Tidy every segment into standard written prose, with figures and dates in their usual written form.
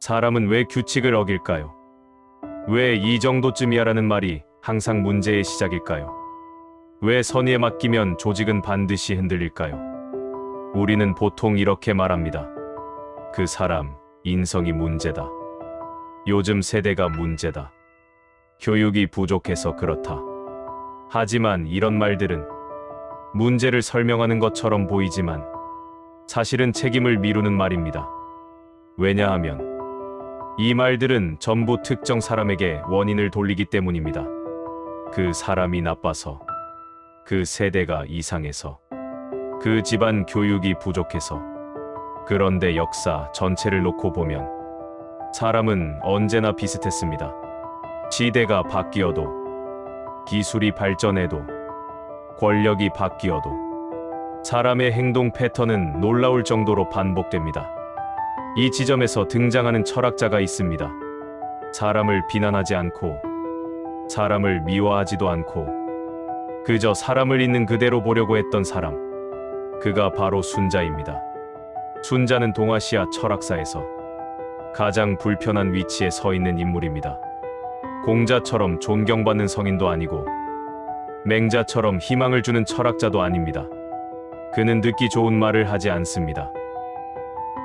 사람은 왜 규칙을 어길까요? 왜 이 정도쯤이야라는 말이 항상 문제의 시작일까요? 왜 선의에 맡기면 조직은 반드시 흔들릴까요? 우리는 보통 이렇게 말합니다. 그 사람, 인성이 문제다. 요즘 세대가 문제다. 교육이 부족해서 그렇다. 하지만 이런 말들은 문제를 설명하는 것처럼 보이지만 사실은 책임을 미루는 말입니다. 왜냐하면 이 말들은 전부 특정 사람에게 원인을 돌리기 때문입니다. 그 사람이 나빠서, 그 세대가 이상해서, 그 집안 교육이 부족해서. 그런데 역사 전체를 놓고 보면 사람은 언제나 비슷했습니다. 시대가 바뀌어도, 기술이 발전해도, 권력이 바뀌어도 사람의 행동 패턴은 놀라울 정도로 반복됩니다. 이 지점에서 등장하는 철학자가 있습니다. 사람을 비난하지 않고, 사람을 미워하지도 않고, 그저 사람을 있는 그대로 보려고 했던 사람. 그가 바로 순자입니다. 순자는 동아시아 철학사에서 가장 불편한 위치에 서 있는 인물입니다. 공자처럼 존경받는 성인도 아니고 맹자처럼 희망을 주는 철학자도 아닙니다. 그는 듣기 좋은 말을 하지 않습니다.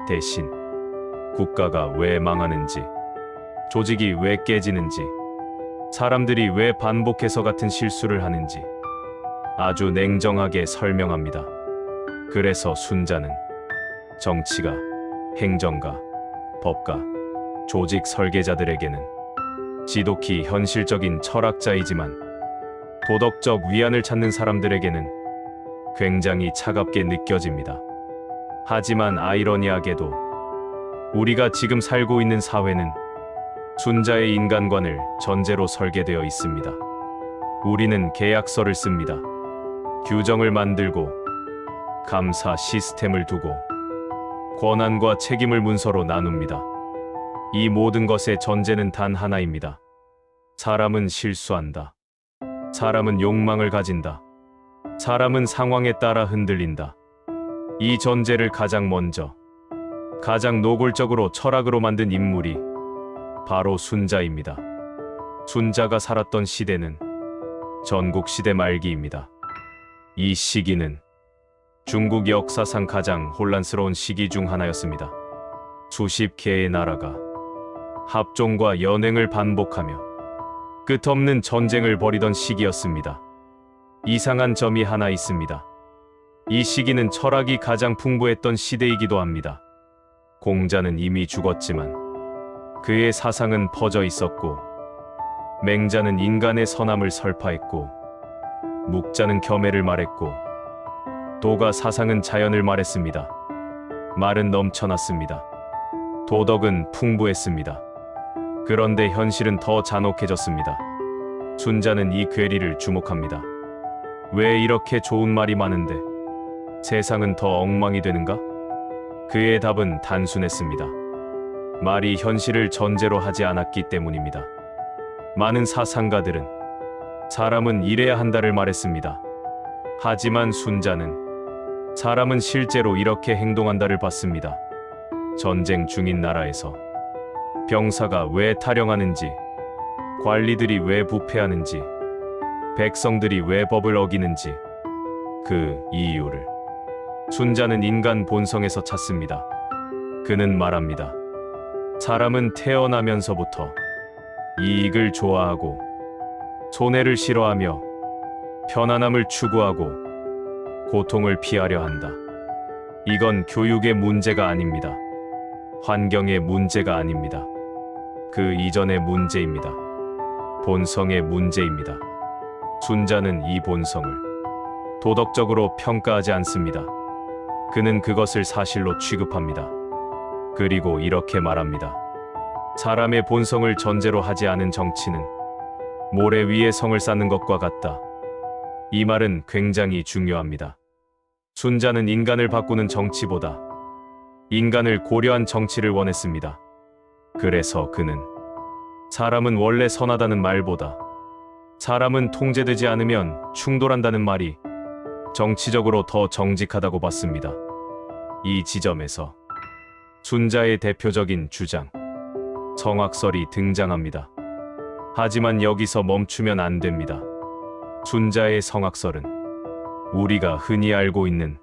대신 국가가 왜 망하는지, 조직이 왜 깨지는지, 사람들이 왜 반복해서 같은 실수를 하는지 아주 냉정하게 설명합니다. 그래서 순자는 정치가, 행정가, 법가, 조직 설계자들에게는 지독히 현실적인 철학자이지만 도덕적 위안을 찾는 사람들에게는 굉장히 차갑게 느껴집니다. 하지만 아이러니하게도 우리가 지금 살고 있는 사회는 순자의 인간관을 전제로 설계되어 있습니다. 우리는 계약서를 씁니다. 규정을 만들고, 감사 시스템을 두고, 권한과 책임을 문서로 나눕니다. 이 모든 것의 전제는 단 하나입니다. 사람은 실수한다. 사람은 욕망을 가진다. 사람은 상황에 따라 흔들린다. 이 전제를 가장 먼저, 가장 노골적으로 철학으로 만든 인물이 바로 순자입니다. 순자가 살았던 시대는 전국시대 말기입니다. 이 시기는 중국 역사상 가장 혼란스러운 시기 중 하나였습니다. 수십 개의 나라가 합종과 연행을 반복하며 끝없는 전쟁을 벌이던 시기였습니다. 이상한 점이 하나 있습니다. 이 시기는 철학이 가장 풍부했던 시대이기도 합니다. 공자는 이미 죽었지만 그의 사상은 퍼져 있었고, 맹자는 인간의 선함을 설파했고, 묵자는 겸해를 말했고, 도가 사상은 자연을 말했습니다. 말은 넘쳐났습니다. 도덕은 풍부했습니다. 그런데 현실은 더 잔혹해졌습니다. 순자는 이 괴리를 주목합니다. 왜 이렇게 좋은 말이 많은데 세상은 더 엉망이 되는가? 그의 답은 단순했습니다. 말이 현실을 전제로 하지 않았기 때문입니다. 많은 사상가들은 사람은 이래야 한다를 말했습니다. 하지만 순자는 사람은 실제로 이렇게 행동한다를 봤습니다. 전쟁 중인 나라에서 병사가 왜 탈영하는지, 관리들이 왜 부패하는지, 백성들이 왜 법을 어기는지 그 이유를 순자는 인간 본성에서 찾습니다. 그는 말합니다. 사람은 태어나면서부터 이익을 좋아하고, 손해를 싫어하며, 편안함을 추구하고, 고통을 피하려 한다. 이건 교육의 문제가 아닙니다. 환경의 문제가 아닙니다. 그 이전의 문제입니다. 본성의 문제입니다. 순자는 이 본성을 도덕적으로 평가하지 않습니다. 그는 그것을 사실로 취급합니다. 그리고 이렇게 말합니다. 사람의 본성을 전제로 하지 않은 정치는 모래 위에 성을 쌓는 것과 같다. 이 말은 굉장히 중요합니다. 순자는 인간을 바꾸는 정치보다 인간을 고려한 정치를 원했습니다. 그래서 그는 사람은 원래 선하다는 말보다 사람은 통제되지 않으면 충돌한다는 말이 정치적으로 더 정직하다고 봤습니다. 이 지점에서 순자의 대표적인 주장, 성악설이 등장합니다. 하지만 여기서 멈추면 안 됩니다. 순자의 성악설은 우리가 흔히 알고 있는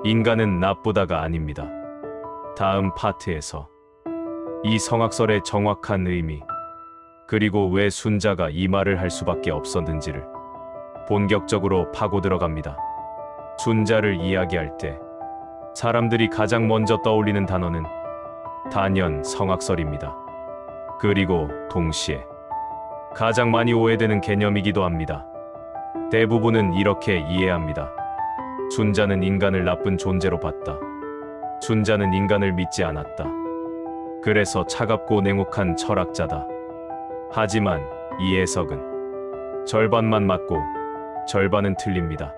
인간은 나쁘다가 아닙니다. 다음 파트에서 이 성악설의 정확한 의미, 그리고 왜 순자가 이 말을 할 수밖에 없었는지를 본격적으로 파고 들어갑니다. 순자를 이야기할 때 사람들이 가장 먼저 떠올리는 단어는 단연 성악설입니다. 그리고 동시에 가장 많이 오해되는 개념이기도 합니다. 대부분은 이렇게 이해합니다. 순자는 인간을 나쁜 존재로 봤다. 순자는 인간을 믿지 않았다. 그래서 차갑고 냉혹한 철학자다. 하지만 이 해석은 절반만 맞고 절반은 틀립니다.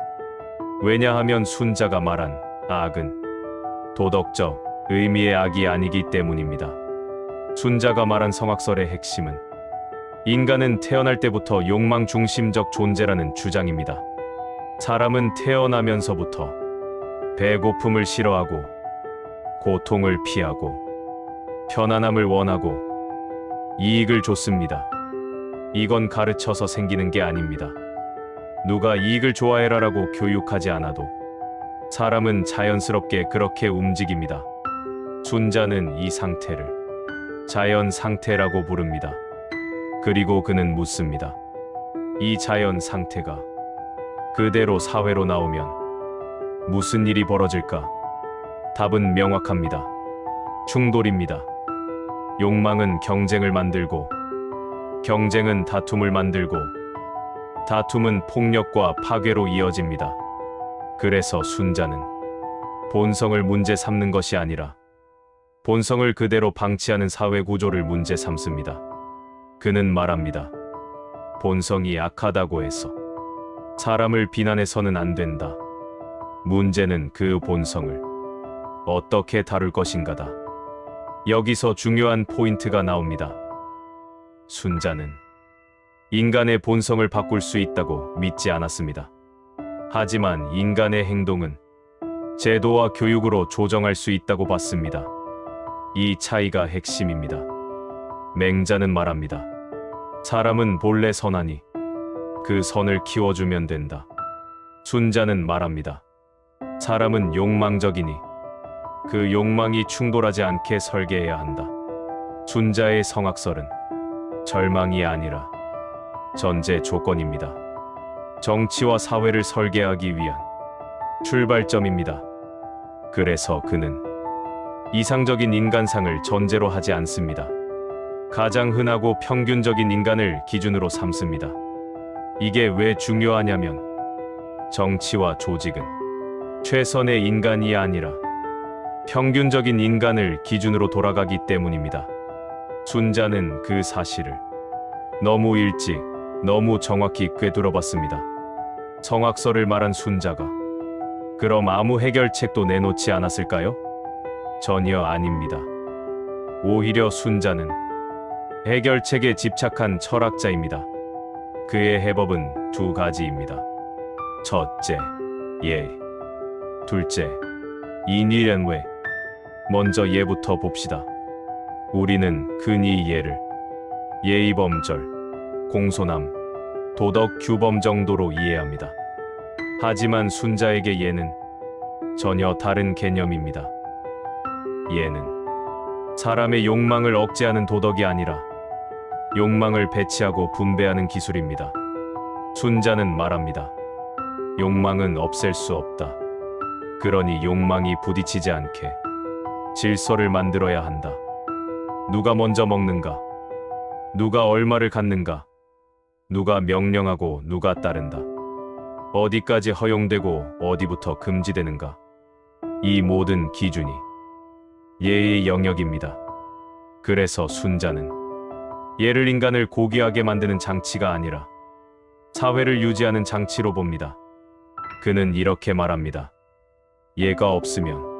왜냐하면 순자가 말한 악은 도덕적 의미의 악이 아니기 때문입니다. 순자가 말한 성악설의 핵심은 인간은 태어날 때부터 욕망 중심적 존재라는 주장입니다. 사람은 태어나면서부터 배고픔을 싫어하고 고통을 피하고 편안함을 원하고 이익을 줬습니다. 이건 가르쳐서 생기는 게 아닙니다. 누가 이익을 좋아해라라고 교육하지 않아도 사람은 자연스럽게 그렇게 움직입니다. 순자는 이 상태를 자연 상태라고 부릅니다. 그리고 그는 묻습니다. 이 자연 상태가 그대로 사회로 나오면 무슨 일이 벌어질까? 답은 명확합니다. 충돌입니다. 욕망은 경쟁을 만들고, 경쟁은 다툼을 만들고, 다툼은 폭력과 파괴로 이어집니다. 그래서 순자는 본성을 문제 삼는 것이 아니라 본성을 그대로 방치하는 사회 구조를 문제 삼습니다. 그는 말합니다. 본성이 악하다고 해서 사람을 비난해서는 안 된다. 문제는 그 본성을 어떻게 다룰 것인가다. 여기서 중요한 포인트가 나옵니다. 순자는 인간의 본성을 바꿀 수 있다고 믿지 않았습니다. 하지만 인간의 행동은 제도와 교육으로 조정할 수 있다고 봤습니다. 이 차이가 핵심입니다. 맹자는 말합니다. 사람은 본래 선하니 그 선을 키워주면 된다. 순자는 말합니다. 사람은 욕망적이니 그 욕망이 충돌하지 않게 설계해야 한다. 순자의 성악설은 절망이 아니라 전제 조건입니다. 정치와 사회를 설계하기 위한 출발점입니다. 그래서 그는 이상적인 인간상을 전제로 하지 않습니다. 가장 흔하고 평균적인 인간을 기준으로 삼습니다. 이게 왜 중요하냐면 정치와 조직은 최선의 인간이 아니라 평균적인 인간을 기준으로 돌아가기 때문입니다. 순자는 그 사실을 너무 일찍, 너무 정확히 꿰뚫어봤습니다. 성악설을 말한 순자가 그럼 아무 해결책도 내놓지 않았을까요? 전혀 아닙니다. 오히려 순자는 해결책에 집착한 철학자입니다. 그의 해법은 두 가지입니다. 첫째, 예. 둘째, 인위련외. 먼저 예부터 봅시다. 우리는 흔히 예를 예의범절, 공손함, 도덕 규범 정도로 이해합니다. 하지만 순자에게 예는 전혀 다른 개념입니다. 예는 사람의 욕망을 억제하는 도덕이 아니라 욕망을 배치하고 분배하는 기술입니다. 순자는 말합니다. 욕망은 없앨 수 없다. 그러니 욕망이 부딪히지 않게 질서를 만들어야 한다. 누가 먼저 먹는가? 누가 얼마를 갖는가? 누가 명령하고 누가 따른다? 어디까지 허용되고 어디부터 금지되는가? 이 모든 기준이 예의 영역입니다. 그래서 순자는 예를 인간을 고귀하게 만드는 장치가 아니라 사회를 유지하는 장치로 봅니다. 그는 이렇게 말합니다. 예가 없으면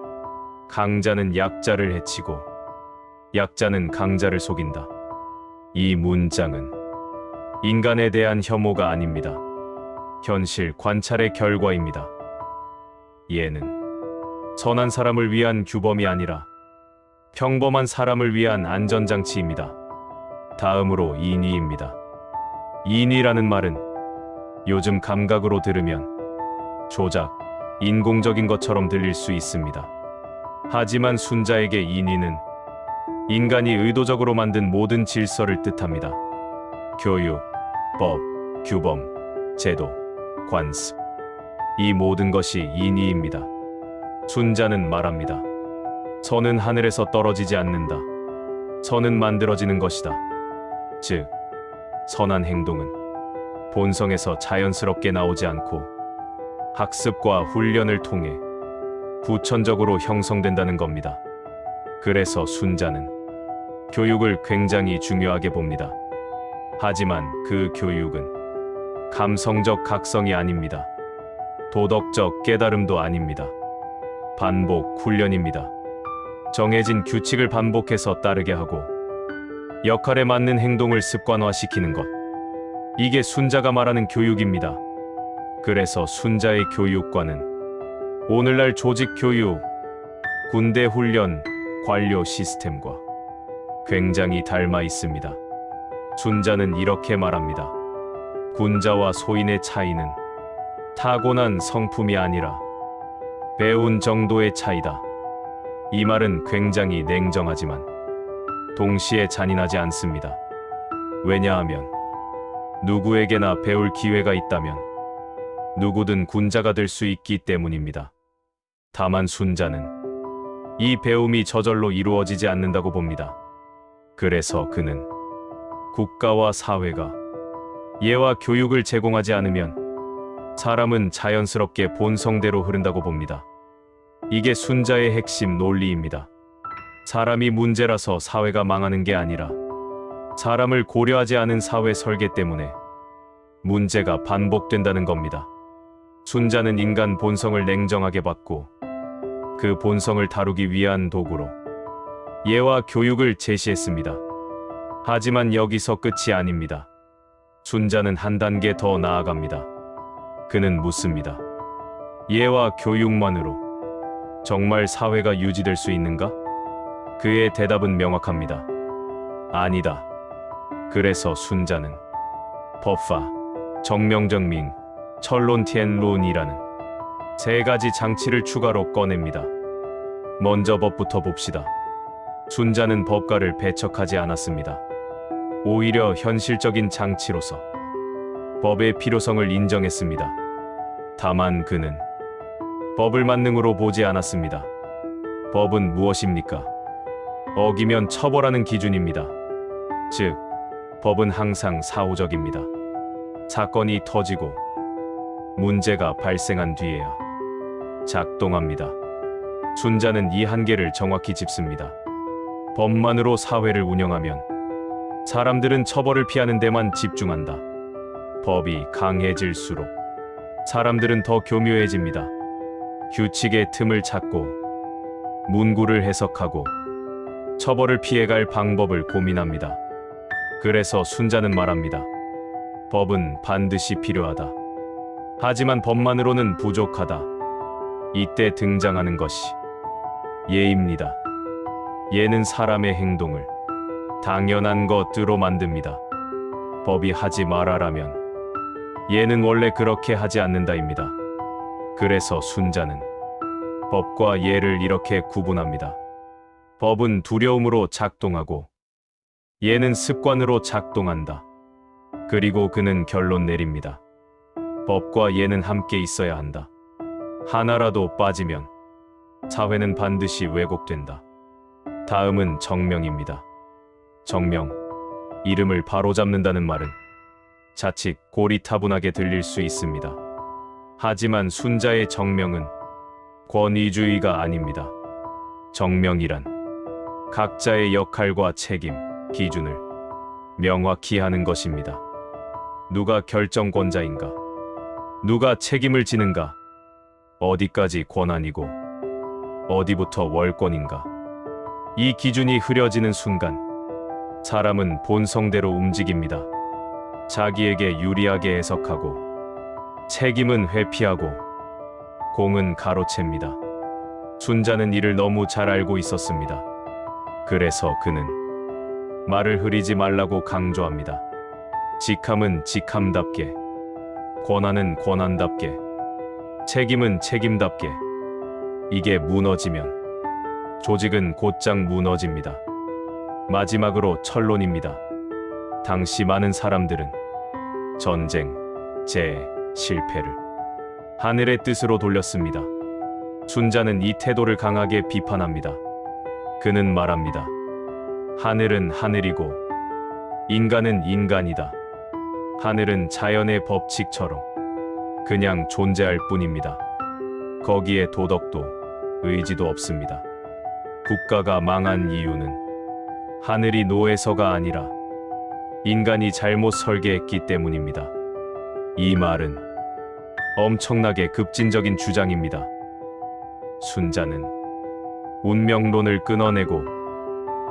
강자는 약자를 해치고 약자는 강자를 속인다. 이 문장은 인간에 대한 혐오가 아닙니다. 현실 관찰의 결과입니다. 예는 선한 사람을 위한 규범이 아니라 평범한 사람을 위한 안전장치입니다. 다음으로 인위입니다. 인위라는 말은 요즘 감각으로 들으면 조작, 인공적인 것처럼 들릴 수 있습니다. 하지만 순자에게 인위는 인간이 의도적으로 만든 모든 질서를 뜻합니다. 교육, 법, 규범, 제도, 관습. 이 모든 것이 인위입니다. 순자는 말합니다. 선은 하늘에서 떨어지지 않는다. 선은 만들어지는 것이다. 즉, 선한 행동은 본성에서 자연스럽게 나오지 않고 학습과 훈련을 통해 후천적으로 형성된다는 겁니다. 그래서 순자는 교육을 굉장히 중요하게 봅니다. 하지만 그 교육은 감성적 각성이 아닙니다. 도덕적 깨달음도 아닙니다. 반복 훈련입니다. 정해진 규칙을 반복해서 따르게 하고 역할에 맞는 행동을 습관화시키는 것. 이게 순자가 말하는 교육입니다. 그래서 순자의 교육과는 오늘날 조직 교육, 군대 훈련, 관료 시스템과 굉장히 닮아 있습니다. 순자는 이렇게 말합니다. 군자와 소인의 차이는 타고난 성품이 아니라 배운 정도의 차이다. 이 말은 굉장히 냉정하지만 동시에 잔인하지 않습니다. 왜냐하면 누구에게나 배울 기회가 있다면 누구든 군자가 될 수 있기 때문입니다. 다만 순자는 이 배움이 저절로 이루어지지 않는다고 봅니다. 그래서 그는 국가와 사회가 예와 교육을 제공하지 않으면 사람은 자연스럽게 본성대로 흐른다고 봅니다. 이게 순자의 핵심 논리입니다. 사람이 문제라서 사회가 망하는 게 아니라 사람을 고려하지 않은 사회 설계 때문에 문제가 반복된다는 겁니다. 순자는 인간 본성을 냉정하게 봤고 그 본성을 다루기 위한 도구로 예와 교육을 제시했습니다. 하지만 여기서 끝이 아닙니다. 순자는 한 단계 더 나아갑니다. 그는 묻습니다. 예와 교육만으로 정말 사회가 유지될 수 있는가? 그의 대답은 명확합니다. 아니다. 그래서 순자는 법파, 정명정밍, 철론티엔론이라는 세 가지 장치를 추가로 꺼냅니다. 먼저 법부터 봅시다. 순자는 법과를 배척하지 않았습니다. 오히려 현실적인 장치로서 법의 필요성을 인정했습니다. 다만 그는 법을 만능으로 보지 않았습니다. 법은 무엇입니까? 어기면 처벌하는 기준입니다. 즉, 법은 항상 사후적입니다. 사건이 터지고 문제가 발생한 뒤에야 작동합니다. 순자는 이 한계를 정확히 짚습니다. 법만으로 사회를 운영하면 사람들은 처벌을 피하는 데만 집중한다. 법이 강해질수록 사람들은 더 교묘해집니다. 규칙의 틈을 찾고 문구를 해석하고 처벌을 피해갈 방법을 고민합니다. 그래서 순자는 말합니다. 법은 반드시 필요하다. 하지만 법만으로는 부족하다. 이때 등장하는 것이 예입니다. 예는 사람의 행동을 당연한 것으로 만듭니다. 법이 하지 말아라면 예는 원래 그렇게 하지 않는다입니다. 그래서 순자는 법과 예를 이렇게 구분합니다. 법은 두려움으로 작동하고 예는 습관으로 작동한다. 그리고 그는 결론 내립니다. 법과 예는 함께 있어야 한다. 하나라도 빠지면 사회는 반드시 왜곡된다. 다음은 정명입니다. 정명, 이름을 바로잡는다는 말은 자칫 고리타분하게 들릴 수 있습니다. 하지만 순자의 정명은 권위주의가 아닙니다. 정명이란 각자의 역할과 책임, 기준을 명확히 하는 것입니다. 누가 결정권자인가? 누가 책임을 지는가? 어디까지 권한이고 어디부터 월권인가? 이 기준이 흐려지는 순간 사람은 본성대로 움직입니다. 자기에게 유리하게 해석하고 책임은 회피하고 공은 가로챕니다. 순자는 이를 너무 잘 알고 있었습니다. 그래서 그는 말을 흐리지 말라고 강조합니다. 직함은 직함답게, 권한은 권한답게, 책임은 책임답게. 이게 무너지면 조직은 곧장 무너집니다. 마지막으로 철론입니다. 당시 많은 사람들은 전쟁, 재해, 실패를 하늘의 뜻으로 돌렸습니다. 순자는 이 태도를 강하게 비판합니다. 그는 말합니다. 하늘은 하늘이고 인간은 인간이다. 하늘은 자연의 법칙처럼 그냥 존재할 뿐입니다. 거기에 도덕도 의지도 없습니다. 국가가 망한 이유는 하늘이 노해서가 아니라 인간이 잘못 설계했기 때문입니다. 이 말은 엄청나게 급진적인 주장입니다. 순자는 운명론을 끊어내고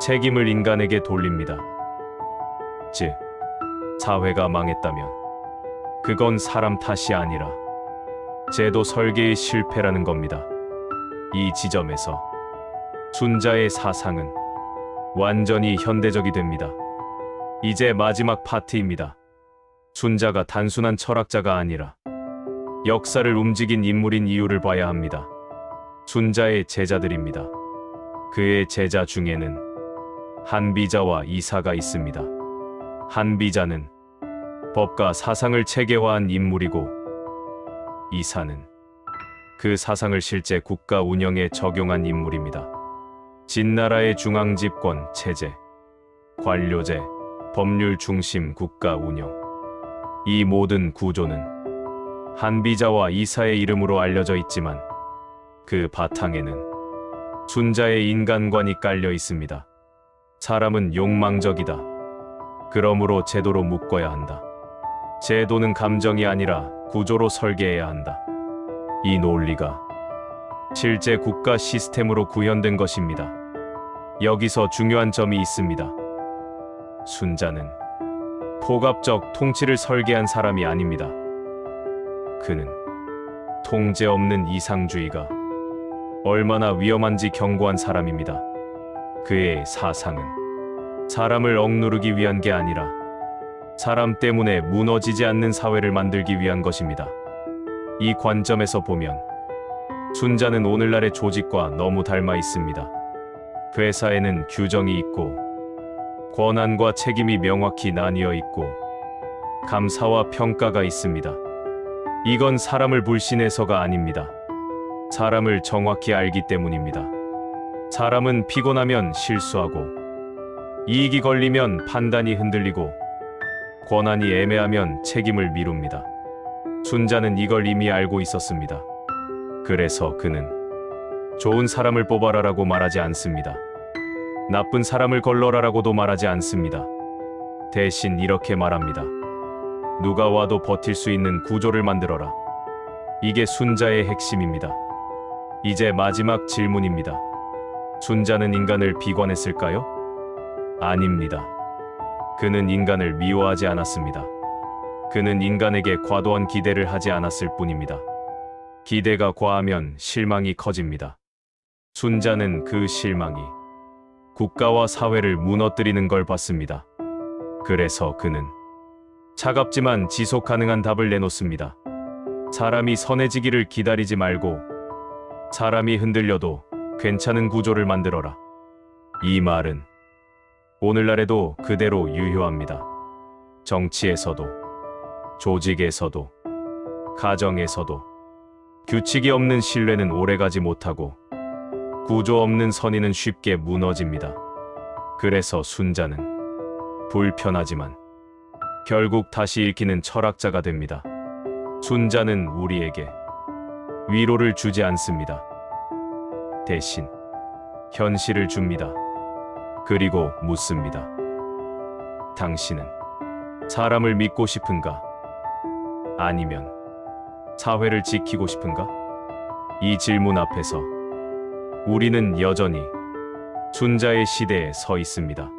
책임을 인간에게 돌립니다. 즉, 사회가 망했다면 그건 사람 탓이 아니라 제도 설계의 실패라는 겁니다. 이 지점에서 순자의 사상은 완전히 현대적이 됩니다. 이제 마지막 파트입니다. 순자가 단순한 철학자가 아니라 역사를 움직인 인물인 이유를 봐야 합니다. 순자의 제자들입니다. 그의 제자 중에는 한비자와 이사가 있습니다. 한비자는 법과 사상을 체계화한 인물이고 이사는 그 사상을 실제 국가 운영에 적용한 인물입니다. 진나라의 중앙집권 체제, 관료제, 법률 중심 국가 운영. 이 모든 구조는 한비자와 이사의 이름으로 알려져 있지만 그 바탕에는 순자의 인간관이 깔려 있습니다. 사람은 욕망적이다. 그러므로 제도로 묶어야 한다. 제도는 감정이 아니라 구조로 설계해야 한다. 이 논리가 실제 국가 시스템으로 구현된 것입니다. 여기서 중요한 점이 있습니다. 순자는 포갑적 통치를 설계한 사람이 아닙니다. 그는 통제 없는 이상주의가 얼마나 위험한지 경고한 사람입니다. 그의 사상은 사람을 억누르기 위한 게 아니라 사람 때문에 무너지지 않는 사회를 만들기 위한 것입니다. 이 관점에서 보면 순자는 오늘날의 조직과 너무 닮아 있습니다. 회사에는 규정이 있고 권한과 책임이 명확히 나뉘어 있고 감사와 평가가 있습니다. 이건 사람을 불신해서가 아닙니다. 사람을 정확히 알기 때문입니다. 사람은 피곤하면 실수하고 이익이 걸리면 판단이 흔들리고 권한이 애매하면 책임을 미룹니다. 순자는 이걸 이미 알고 있었습니다. 그래서 그는 좋은 사람을 뽑아라라고 말하지 않습니다. 나쁜 사람을 걸러라라고도 말하지 않습니다. 대신 이렇게 말합니다. 누가 와도 버틸 수 있는 구조를 만들어라. 이게 순자의 핵심입니다. 이제 마지막 질문입니다. 순자는 인간을 비관했을까요? 아닙니다. 그는 인간을 미워하지 않았습니다. 그는 인간에게 과도한 기대를 하지 않았을 뿐입니다. 기대가 과하면 실망이 커집니다. 순자는 그 실망이 국가와 사회를 무너뜨리는 걸 봤습니다. 그래서 그는 차갑지만 지속 가능한 답을 내놓습니다. 사람이 선해지기를 기다리지 말고 사람이 흔들려도 괜찮은 구조를 만들어라. 이 말은 오늘날에도 그대로 유효합니다. 정치에서도, 조직에서도, 가정에서도 규칙이 없는 신뢰는 오래가지 못하고 구조 없는 선의는 쉽게 무너집니다. 그래서 순자는 불편하지만 결국 다시 읽히는 철학자가 됩니다. 순자는 우리에게 위로를 주지 않습니다. 대신 현실을 줍니다. 그리고 묻습니다. 당신은 사람을 믿고 싶은가? 아니면 사회를 지키고 싶은가? 이 질문 앞에서 우리는 여전히 순자의 시대에 서 있습니다.